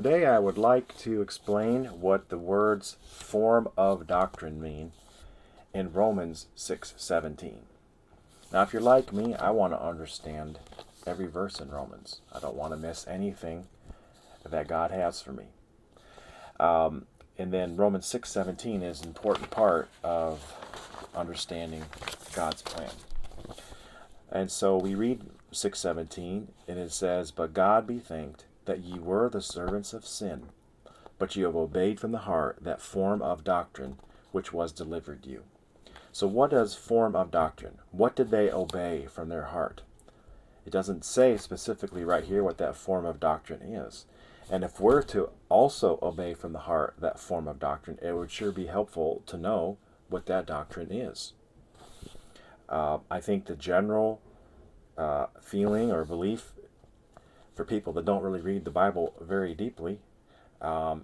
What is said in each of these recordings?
today I would like to explain what the words form of doctrine mean in Romans 6:17. Now, if you're like me, I want to understand every verse in Romans. I don't want to miss anything that God has for me. And then Romans 6:17 is an important part of understanding God's plan. And so we read 6:17, and it says, "But God be thanked that ye were the servants of sin, but ye have obeyed from the heart that form of doctrine which was delivered you." So what is form of doctrine? What did they obey from their heart? It doesn't say specifically right here what that form of doctrine is. And if we're to also obey from the heart that form of doctrine, it would sure be helpful to know what that doctrine is. I think the general feeling or belief for people that don't really read the Bible very deeply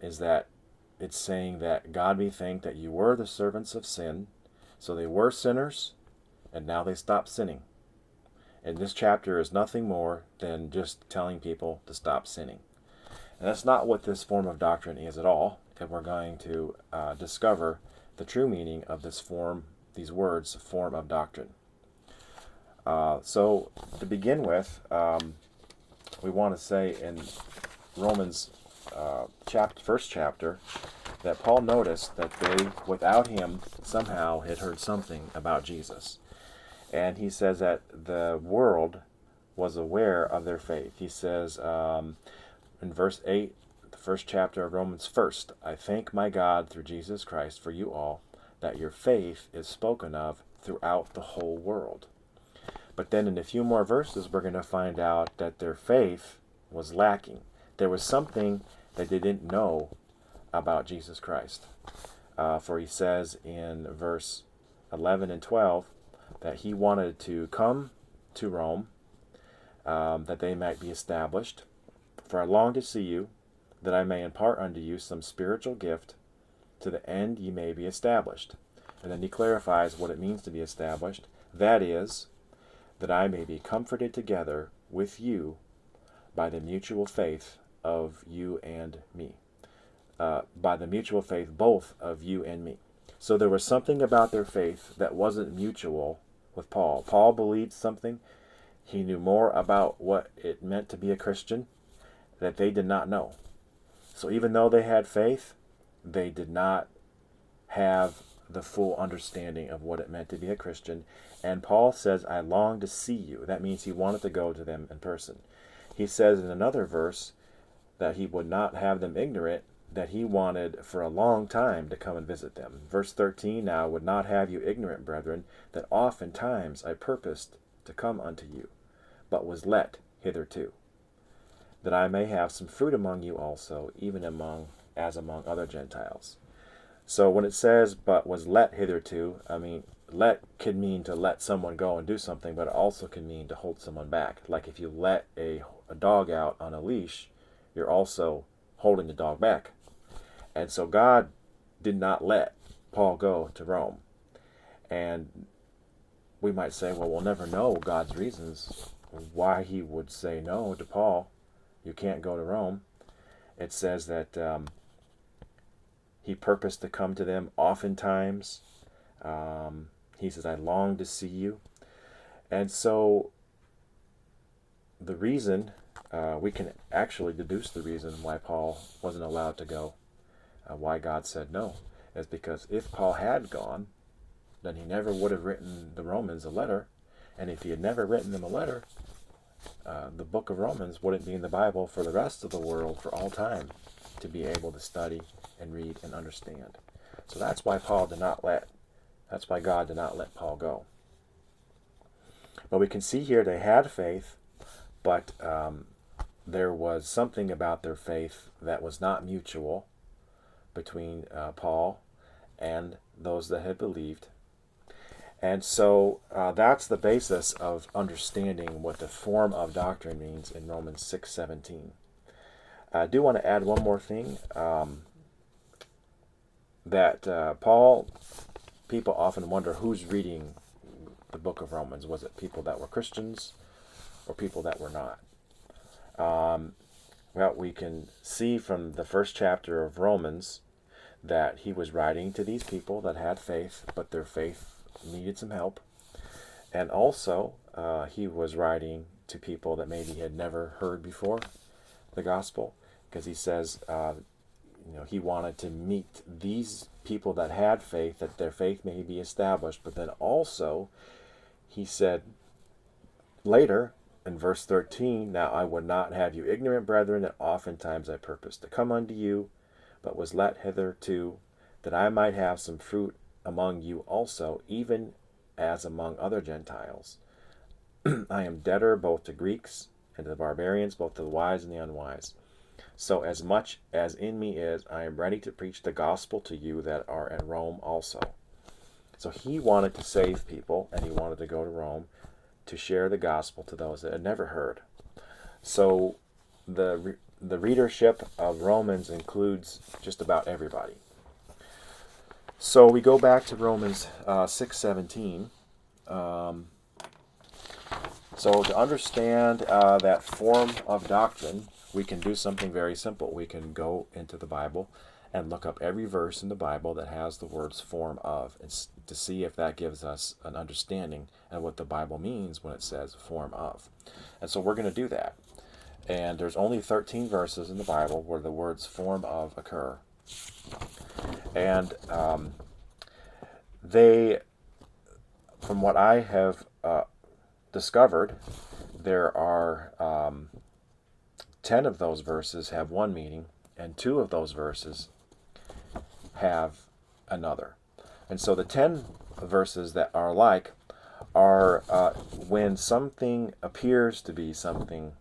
is that it's saying that God be thanked that you were the servants of sin. So they were sinners, and now they stopped sinning. And this chapter is nothing more than just telling people to stop sinning. And that's not what this form of doctrine is at all. And we're going to discover the true meaning of these words, form of doctrine. So to begin with, we want to say in Romans first chapter that Paul noticed that they, without him, somehow had heard something about Jesus. And he says that the world was aware of their faith. He says in verse 8, the first chapter of Romans, "First, I thank my God through Jesus Christ for you all, that your faith is spoken of throughout the whole world." But then in a few more verses, we're going to find out that their faith was lacking. There was something that they didn't know about Jesus Christ. For he says in verse 11 and 12 that he wanted to come to Rome, that they might be established. "For I long to see you, that I may impart unto you some spiritual gift, to the end ye may be established." And then he clarifies what it means to be established. "That is, that I may be comforted together with you by the mutual faith of you and me." By the mutual faith both of you and me. So there was something about their faith that wasn't mutual with Paul. Paul believed something. He knew more about what it meant to be a Christian that they did not know. So even though they had faith, they did not have the full understanding of what it meant to be a Christian. And Paul says, "I long to see you." That means he wanted to go to them in person. He says in another verse that he would not have them ignorant, that he wanted for a long time to come and visit them. Verse 13, "Now I would not have you ignorant, brethren, that oftentimes I purposed to come unto you, but was let hitherto, that I may have some fruit among you also, even among other Gentiles." So when it says, "but was let hitherto," I mean, let could mean to let someone go and do something, but it also can mean to hold someone back. Like if you let a dog out on a leash, you're also holding the dog back. And so God did not let Paul go to Rome. And we might say, well, we'll never know God's reasons why he would say no to Paul. You can't go to Rome. It says that he purposed to come to them oftentimes. He says, "I long to see you." And so the reason, we can actually deduce the reason why Paul wasn't allowed to go, why God said no, is because if Paul had gone, then he never would have written the Romans a letter. And if he had never written them a letter, the book of Romans wouldn't be in the Bible for the rest of the world for all time to be able to study and read and understand. So that's why God did not let Paul go. But we can see here they had faith, but there was something about their faith that was not mutual between Paul and those that had believed. And so that's the basis of understanding what the form of doctrine means in Romans 6:17. I do want to add one more thing, that people often wonder who's reading the book of Romans. Was it people that were Christians or people that were not? Well, we can see from the first chapter of Romans that he was writing to these people that had faith, but their faith needed some help. And also, he was writing to people that maybe had never heard before the gospel, because he says, he wanted to meet these people that had faith, that their faith may be established. But then also, he said later in verse 13, now I would not have you ignorant, brethren, that oftentimes I purposed to come unto you, but was let hitherto, that I might have some fruit among you also, even as among other Gentiles. I am debtor both to Greeks and to the barbarians, both to the wise and the unwise. So as much as in me is, I am ready to preach the gospel to you that are at Rome also. So he wanted to save people, and he wanted to go to Rome to share the gospel to those that had never heard. So the readership of Romans includes just about everybody. So we go back to Romans 6:17. So to understand that form of doctrine, we can do something very simple. We can go into the Bible and look up every verse in the Bible that has the words form of, and to see if that gives us an understanding of what the Bible means when it says form of. And so we're going to do that. And there's only 13 verses in the Bible where the words form of occur. And they, from what I have discovered, there are 10 of those verses have one meaning, and 2 of those verses have another. And so the 10 verses that are alike are when something appears to be something,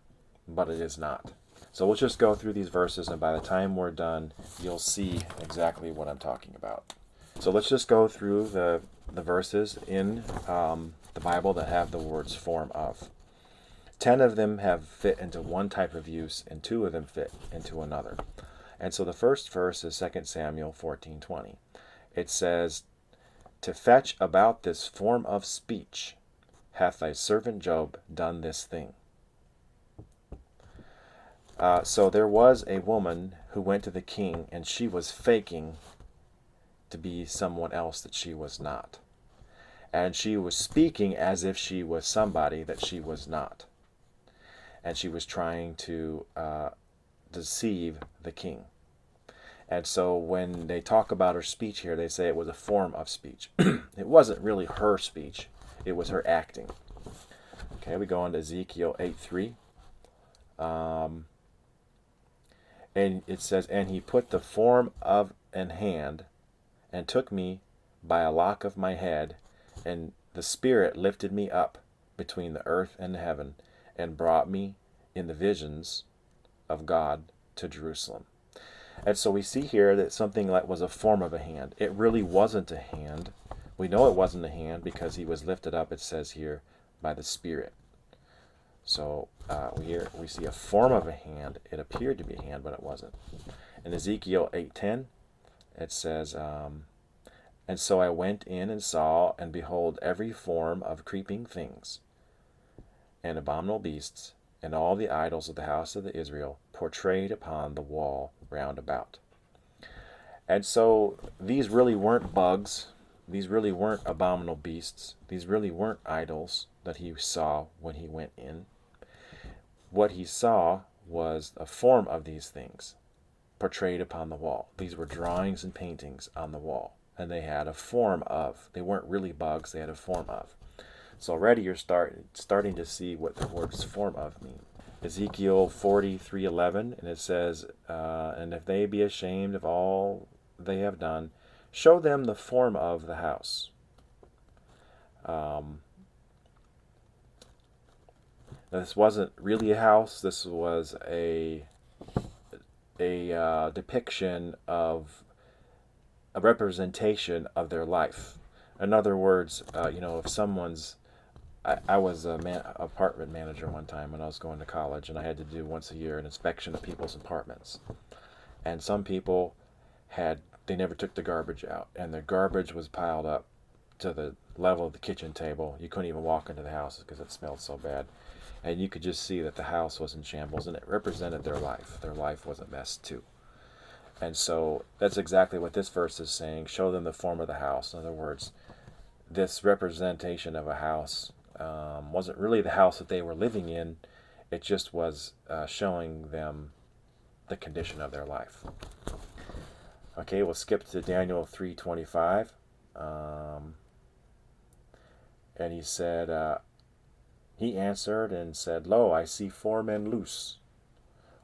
but it is not. So we'll just go through these verses, and by the time we're done, you'll see exactly what I'm talking about. So let's just go through the verses in the Bible that have the words form of. 10 of them have fit into one type of use, and 2 of them fit into another. And so the first verse is 2 Samuel 14:20. It says, to fetch about this form of speech hath thy servant Job done this thing. So there was a woman who went to the king, and she was faking to be someone else that she was not. And she was speaking as if she was somebody that she was not. And she was trying to deceive the king. And so when they talk about her speech here, they say it was a form of speech. It wasn't really her speech. It was her acting. Okay, we go on to Ezekiel 8:3. And it says, and he put the form of an hand, and took me by a lock of my head, and the Spirit lifted me up between the earth and the heaven, and brought me in the visions of God to Jerusalem. And so we see here that something that was a form of a hand. It really wasn't a hand. We know it wasn't a hand because he was lifted up, it says here, by the Spirit. So we see a form of a hand. It appeared to be a hand, but it wasn't. In Ezekiel 8:10, it says, and so I went in and saw, and behold, every form of creeping things, and abominable beasts, and all the idols of the house of Israel, portrayed upon the wall round about. And so these really weren't bugs. These really weren't abominable beasts. These really weren't idols that he saw when he went in. What he saw was a form of these things portrayed upon the wall. These were drawings and paintings on the wall, and they had a form of. They weren't really bugs, they had a form of. So already you're starting to see what the words form of mean. Ezekiel 43:11, and it says, and if they be ashamed of all they have done, show them the form of the house. This wasn't really a house. This was a depiction of a representation of their life. In other words, if someone's, I was an apartment manager one time when I was going to college, and I had to do once a year an inspection of people's apartments. And some people they never took the garbage out, and the garbage was piled up to the level of the kitchen table. You couldn't even walk into the house because it smelled so bad. And you could just see that the house was in shambles, and it represented their life. Their life was a mess too. And so that's exactly what this verse is saying. Show them the form of the house. In other words, this representation of a house wasn't really the house that they were living in. It just was showing them the condition of their life. Okay, we'll skip to Daniel 3:25. And he said, he answered and said, Lo, I see 4 men loose,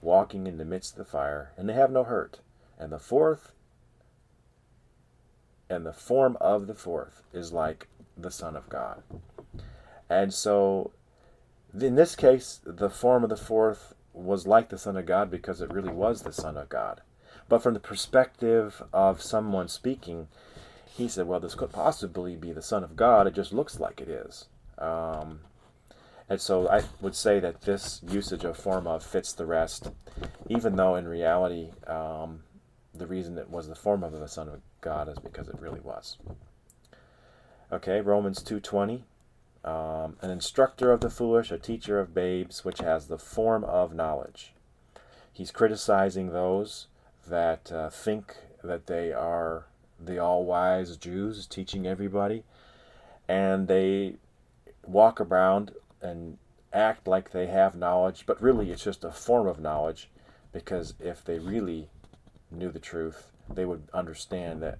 walking in the midst of the fire, and they have no hurt. And the fourth, and the form of the fourth is like the Son of God. And so, in this case, the form of the fourth was like the Son of God because it really was the Son of God. But from the perspective of someone speaking, he said, well, this could possibly be the Son of God. It just looks like it is. And so I would say that this usage of form of fits the rest, even though in reality, the reason it was the form of the Son of God is because it really was. Okay, Romans 2:20. An instructor of the foolish, a teacher of babes, which has the form of knowledge. He's criticizing those that think that they are the all-wise Jews teaching everybody, and they walk around and act like they have knowledge, but really it's just a form of knowledge, because if they really knew the truth, they would understand that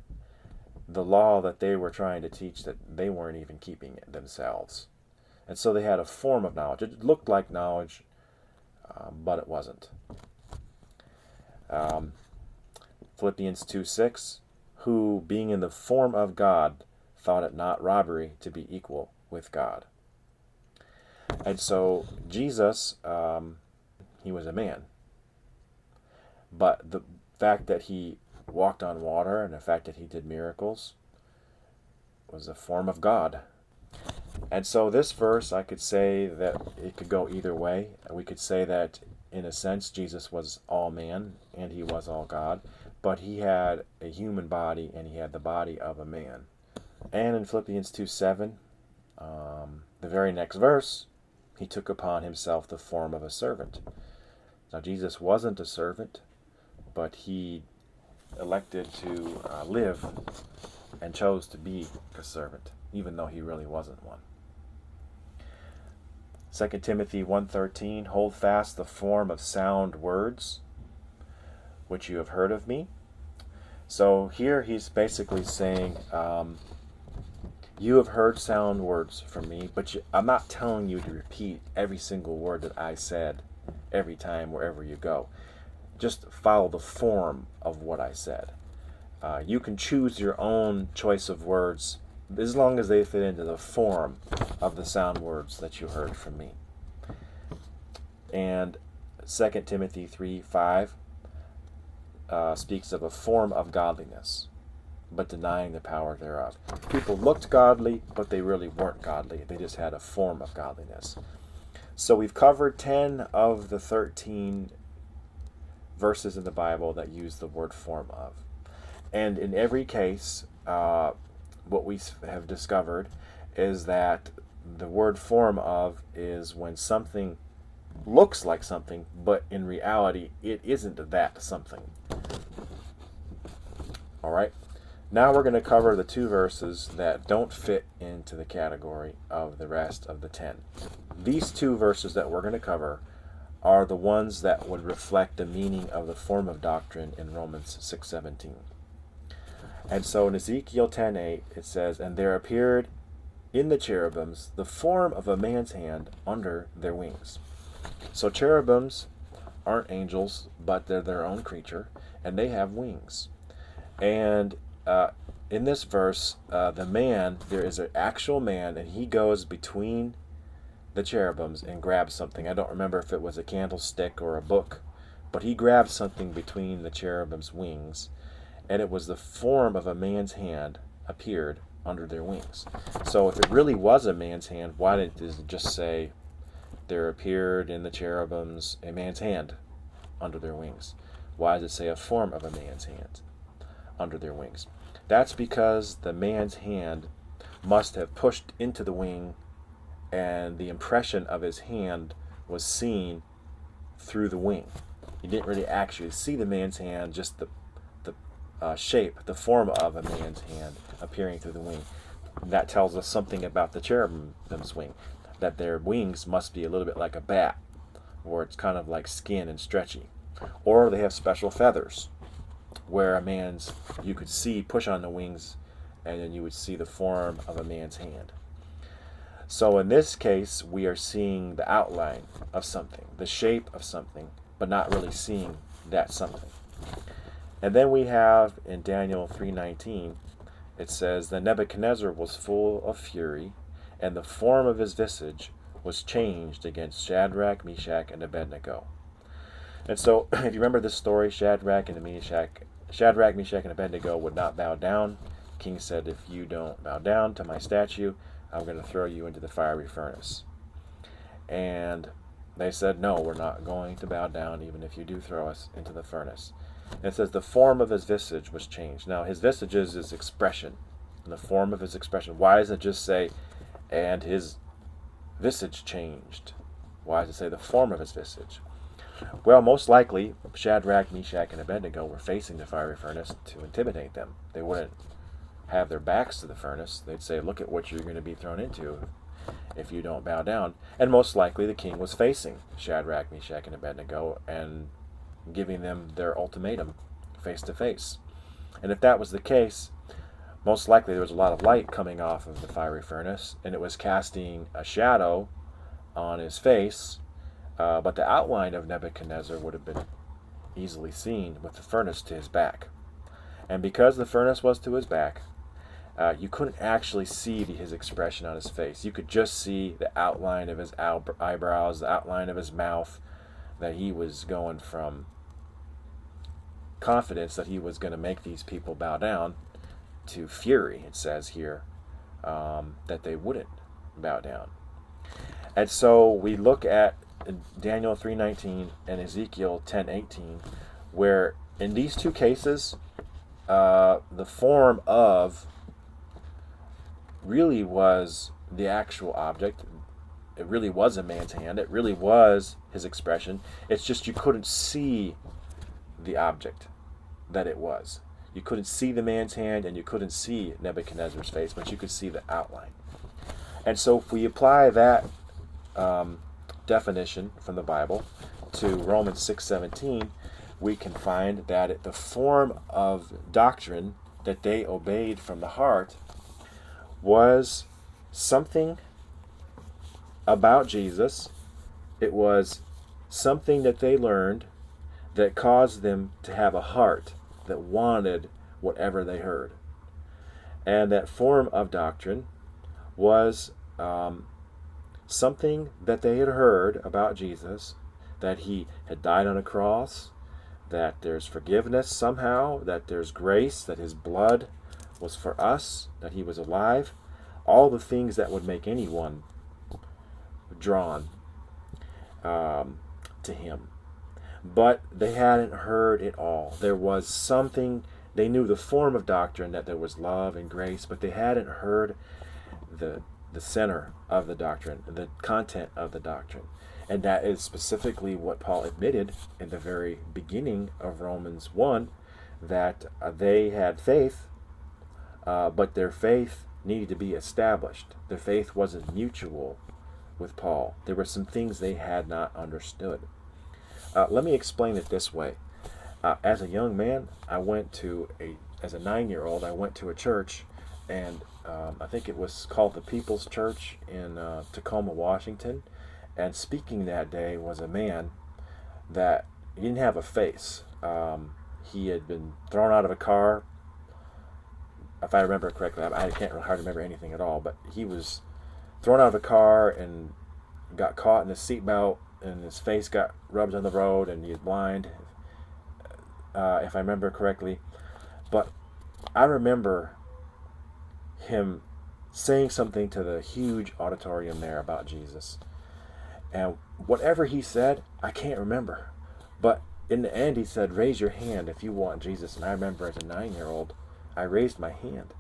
the law that they were trying to teach, that they weren't even keeping it themselves. And so they had a form of knowledge. It looked like knowledge, but it wasn't. Philippians 2:6, who, being in the form of God, thought it not robbery to be equal with God. And so Jesus, he was a man. But the fact that he walked on water and the fact that he did miracles was a form of God. And so this verse, I could say that it could go either way. We could say that, in a sense, Jesus was all man and he was all God, but he had a human body and he had the body of a man. And in Philippians 2:7, the very next verse, he took upon himself the form of a servant. Now, Jesus wasn't a servant, but he elected to live and chose to be a servant, even though he really wasn't one. 2 Timothy 1:13, hold fast the form of sound words, which you have heard of me. So here he's basically saying, you have heard sound words from me, but I'm not telling you to repeat every single word that I said every time wherever you go. Just follow the form of what I said. You can choose your own choice of words as long as they fit into the form of the sound words that you heard from me. And 2 Timothy 3:5 speaks of a form of godliness, but denying the power thereof. People looked godly, but they really weren't godly. They just had a form of godliness. So we've covered 10 of the 13 verses in the Bible that use the word form of. And in every case, what we have discovered is that the word form of is when something looks like something, but in reality, it isn't that something. All right? Now we're going to cover the 2 verses that don't fit into the category of the rest of the 10. These 2 verses that we're going to cover are the ones that would reflect the meaning of the form of doctrine in Romans 6:17. And so in Ezekiel 10:8 it says, and there appeared in the cherubims the form of a man's hand under their wings. So cherubims aren't angels, but they're their own creature, and they have wings. And in this verse, the man, there is an actual man, and he goes between the cherubims and grabs something. I don't remember if it was a candlestick or a book, but he grabbed something between the cherubim's wings, and it was the form of a man's hand appeared under their wings. So if it really was a man's hand, why didn't it just say, there appeared in the cherubims a man's hand under their wings? Why does it say a form of a man's hand under their wings? That's because the man's hand must have pushed into the wing, and the impression of his hand was seen through the wing. You didn't really actually see the man's hand, just the shape, the form of a man's hand appearing through the wing. That tells us something about the cherubim's wing, that their wings must be a little bit like a bat, or it's kind of like skin and stretchy. Or they have special feathers, where a man's, you could see, push on the wings, and then you would see the form of a man's hand. So in this case, we are seeing the outline of something, the shape of something, but not really seeing that something. And then we have in Daniel 3:19, it says, "Then Nebuchadnezzar was full of fury, and the form of his visage was changed against Shadrach, Meshach, and Abednego." And so, if you remember this story, Shadrach, Meshach, and Abednego would not bow down. The king said, "If you don't bow down to my statue, I'm going to throw you into the fiery furnace." And they said, "No, we're not going to bow down, even if you do throw us into the furnace." And it says the form of his visage was changed. Now, his visage is his expression, and the form of his expression. Why does it just say, "and his visage changed"? Why does it say the form of his visage? Well, most likely, Shadrach, Meshach, and Abednego were facing the fiery furnace to intimidate them. They wouldn't have their backs to the furnace. They'd say, "Look at what you're going to be thrown into if you don't bow down." And most likely the king was facing Shadrach, Meshach, and Abednego and giving them their ultimatum face to face. And if that was the case, most likely there was a lot of light coming off of the fiery furnace, and it was casting a shadow on his face, but the outline of Nebuchadnezzar would have been easily seen with the furnace to his back. And because the furnace was to his back, you couldn't actually see his expression on his face. You could just see the outline of his eyebrows, the outline of his mouth, that he was going from confidence that he was going to make these people bow down to fury, it says here, that they wouldn't bow down. And so we look at Daniel 3:19 and Ezekiel 10:18, where in these two cases, the form of really was the actual object. It really was a man's hand. It really was his expression. It's just you couldn't see the object that it was. You couldn't see the man's hand, and you couldn't see Nebuchadnezzar's face, but you could see the outline. And so if we apply that definition from the Bible to Romans 6:17, we can find that the form of doctrine that they obeyed from the heart was something about Jesus. It was something that they learned that caused them to have a heart that wanted whatever they heard. And that form of doctrine was something that they had heard about Jesus, that he had died on a cross, that there's forgiveness somehow, that there's grace, that his blood was for us, that he was alive, all the things that would make anyone drawn to him. But they hadn't heard it all. There was something, they knew the form of doctrine, that there was love and grace, but they hadn't heard the center of the doctrine, the content of the doctrine. And that is specifically what Paul admitted in the very beginning of Romans 1, that they had faith, but their faith needed to be established. Their faith wasn't mutual with Paul. There were some things they had not understood. Let me explain it this way. As a young man, as a 9-year-old, I went to a church, and I think it was called the People's Church in Tacoma, Washington. And speaking that day was a man that he didn't have a face. He had been thrown out of a car. If I remember correctly, I can't really hardly remember anything at all, but he was thrown out of a car and got caught in the seatbelt, and his face got rubbed on the road, and he was blind, if I remember correctly. But I remember him saying something to the huge auditorium there about Jesus. And whatever he said, I can't remember. But in the end, he said, "Raise your hand if you want Jesus." And I remember as a 9-year-old, I raised my hand.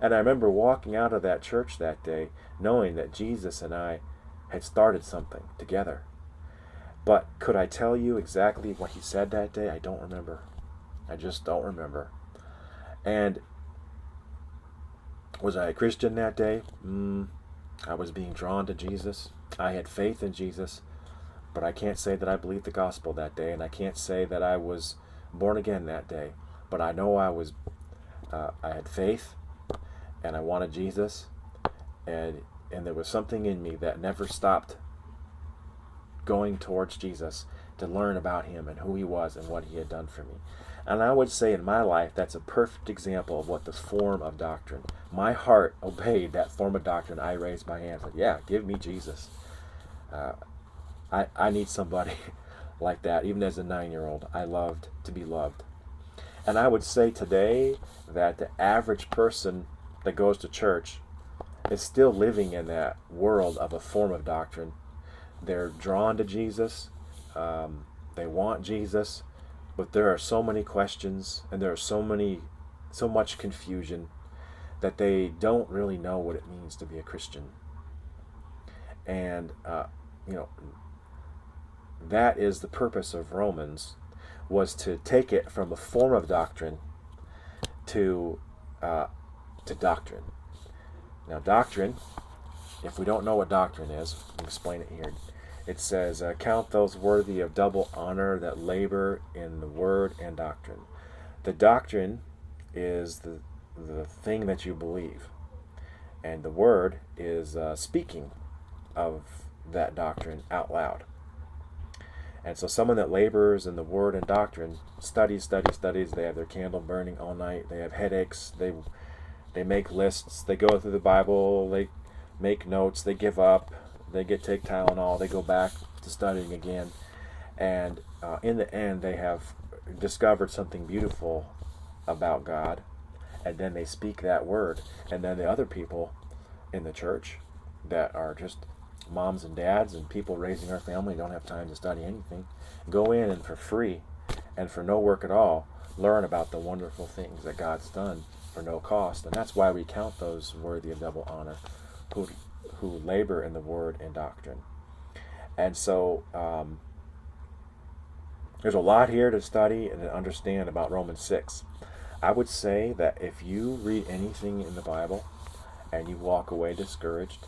And I remember walking out of that church that day knowing that Jesus and I had started something together. But could I tell you exactly what he said that day? I don't remember. I just don't remember. And was I a Christian that day? I was being drawn to Jesus. I had faith in Jesus. But I can't say that I believed the gospel that day, and I can't say that I was born again that day. But I know I had faith, and I wanted Jesus, and there was something in me that never stopped going towards Jesus to learn about him and who he was and what he had done for me. And I would say in my life, that's a perfect example of what the form of doctrine. My heart obeyed that form of doctrine. I raised my hand and said, yeah, give me Jesus. I need somebody like that. Even as a 9-year-old, I loved to be loved. And I would say today that the average person that goes to church is still living in that world of a form of doctrine. They're drawn to Jesus. They want Jesus. But there are so many questions and there are so much confusion that they don't really know what it means to be a Christian. And, that is the purpose of Romans, was to take it from a form of doctrine to doctrine. Now, doctrine, if we don't know what doctrine is, I'll explain it here. It says, count those worthy of double honor that labor in the word and doctrine. The doctrine is the thing that you believe. And the word is speaking of that doctrine out loud. And so someone that labors in the word and doctrine studies, they have their candle burning all night, they have headaches, they make lists, they go through the Bible, they make notes, they give up, they take Tylenol, they go back to studying again, and in the end they have discovered something beautiful about God, and then they speak that word, and then the other people in the church that are just moms and dads and people raising our family, don't have time to study anything, go in and for free and for no work at all learn about the wonderful things that God's done for no cost. And that's why we count those worthy of double honor who labor in the word and doctrine. And so there's a lot here to study and to understand about Romans 6. I would say that if you read anything in the Bible and you walk away discouraged,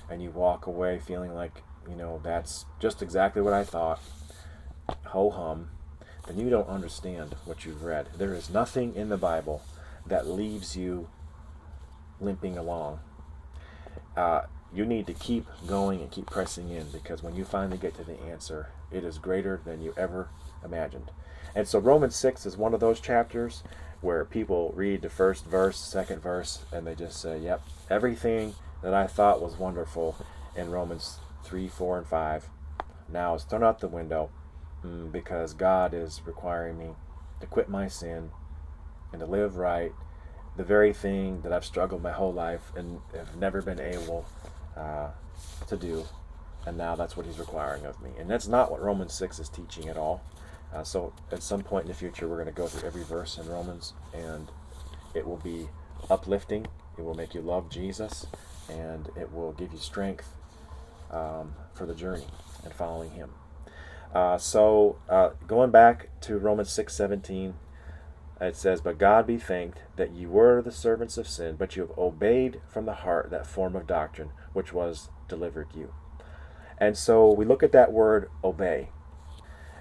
and you walk away feeling like, that's just exactly what I thought, ho-hum, then you don't understand what you've read. There is nothing in the Bible that leaves you limping along. You need to keep going and keep pressing in, because when you finally get to the answer, it is greater than you ever imagined. And so Romans 6 is one of those chapters where people read the first verse, second verse, and they just say, yep, everything that I thought was wonderful in Romans 3, 4, and 5 now is thrown out the window because God is requiring me to quit my sin and to live right, the very thing that I've struggled my whole life and have never been able to do. And now that's what he's requiring of me. And that's not what Romans 6 is teaching at all. So at some point in the future, we're going to go through every verse in Romans, and it will be uplifting. It will make you love Jesus, and it will give you strength for the journey and following him. So going back to Romans 6:17, it says, but God be thanked that ye were the servants of sin, but you have obeyed from the heart that form of doctrine which was delivered you. And so we look at that word obey.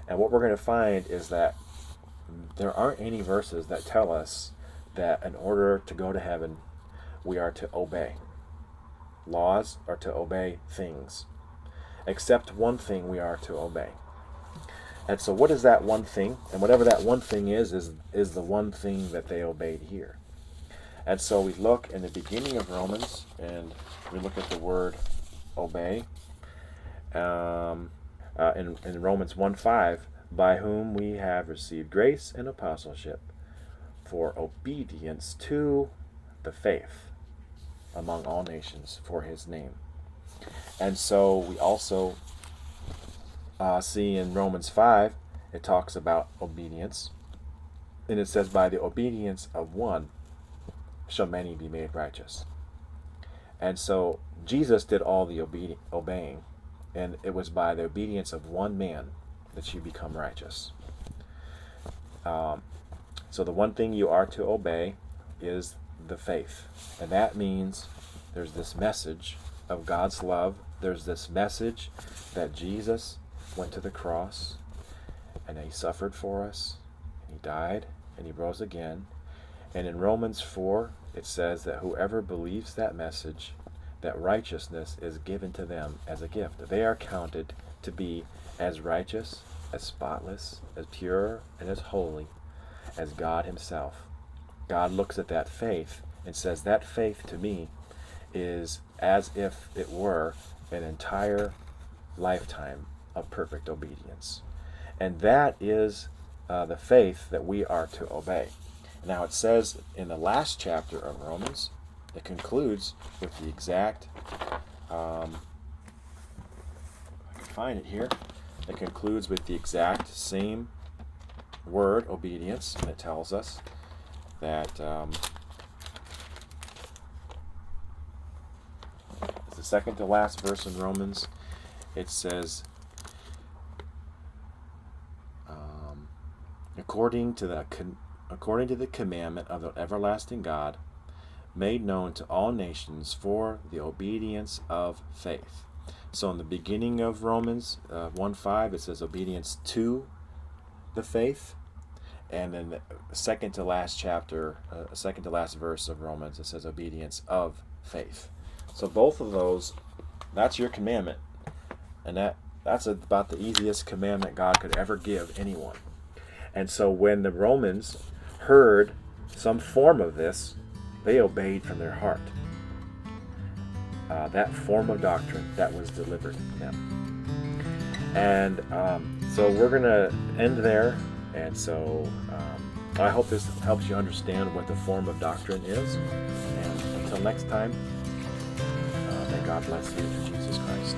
And what we're going to find is that there aren't any verses that tell us that in order to go to heaven, we are to obey. Laws are to obey things. Except one thing we are to obey. And so what is that one thing? And whatever that one thing is the one thing that they obeyed here. And so we look in the beginning of Romans, and we look at the word obey. In Romans 1:5, by whom we have received grace and apostleship for obedience to the faith among all nations for his name. And so we also see in Romans 5, it talks about obedience. And it says, by the obedience of one, shall many be made righteous. And so Jesus did all the obeying, and it was by the obedience of one man that you become righteous. So the one thing you are to obey is the faith. And that means there's this message of God's love. There's this message that Jesus went to the cross and he suffered for us, and he died, and he rose again. And in Romans 4, it says that whoever believes that message, that righteousness is given to them as a gift. They are counted to be as righteous, as spotless, as pure, and as holy as God himself. God looks at that faith and says, that faith to me is as if it were an entire lifetime of perfect obedience. And that is the faith that we are to obey. Now it says in the last chapter of Romans, it concludes with the exact, I can find it here, it concludes with the exact same word, obedience, and it tells us that it's the second to last verse in Romans. It says, according to the commandment of the everlasting God, made known to all nations for the obedience of faith. So in the beginning of Romans 1:5, it says obedience to the faith. And then the second to last chapter, second to last verse of Romans, it says obedience of faith. So both of those, that's your commandment. And that's about the easiest commandment God could ever give anyone. And so when the Romans heard some form of this, they obeyed from their heart. That form of doctrine that was delivered to them. And so we're going to end there. And so I hope this helps you understand what the form of doctrine is. And until next time, may God bless you in Jesus Christ.